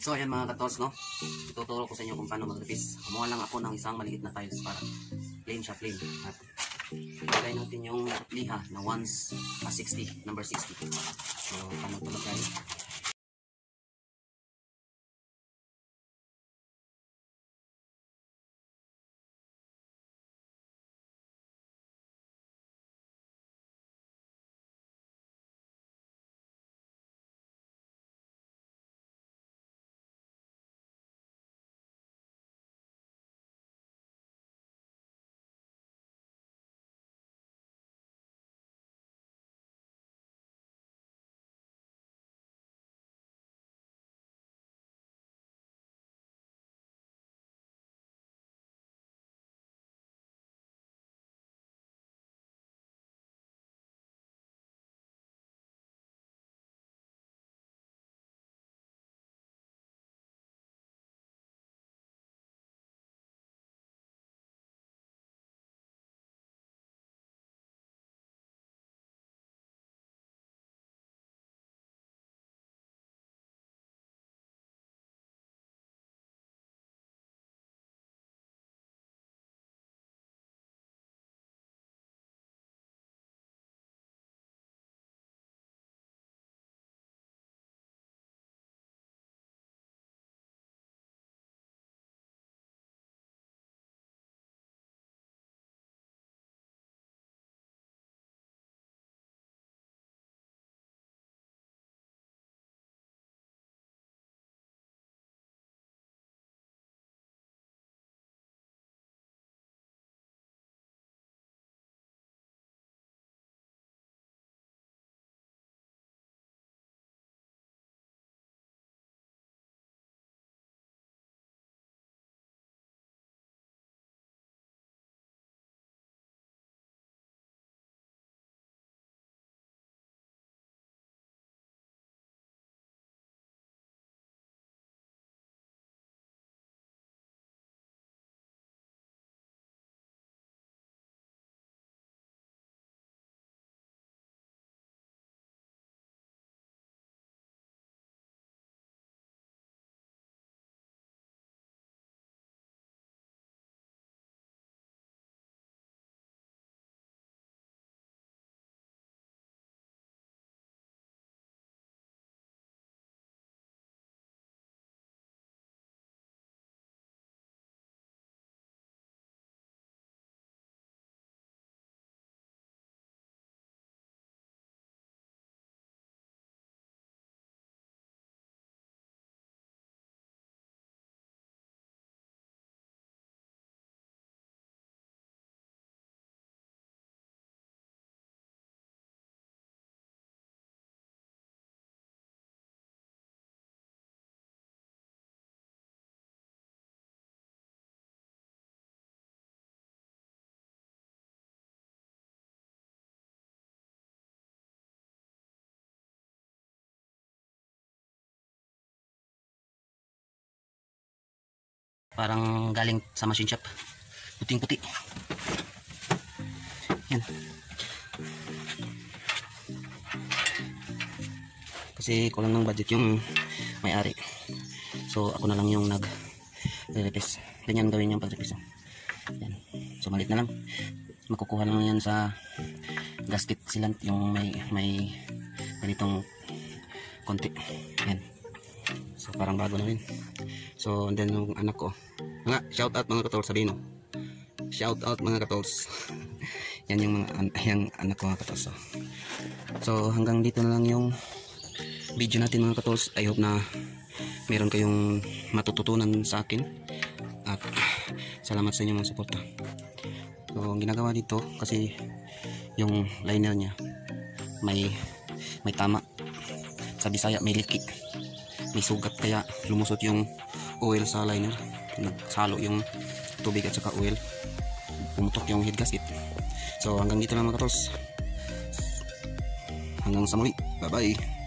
So ayan mga katols, no, ituturo ko sa inyo kung paano mag-repis. Kumuha lang ako ng isang maliit na tiles para plain siya, plain. At ilagay natin yung liha na 60, number 60. So paano ito lagay? Parang galing sa machine shop. Puting-puti. Yan. Kasi kulang ng budget yung may-ari. So ako na lang yung nag-repis. Ganyan gawin yung pag-repis. Yan. So malit na lang. Makukuha lang yan sa gasket sealant yung may ganitong konti. Yan. So parang bago na rin. So and then yung anak ko. Shout out mga katols, sabihin mo. Shout out mga katols. Yan yung mga anak ko mga katols. So hanggang dito na lang yung video natin mga katols. I hope na meron kayong matututunan sa akin. At salamat sa inyo mga suporta. So ang ginagawa dito kasi yung liner niya may tama. Sa Bisaya may liki. May sugat kaya lumusot yung oil sa liner. Nagsalo yung tubig at saka oil. Pumutok yung head gasket. So hanggang dito lang mga katols. Hanggang sa muli. Bye bye.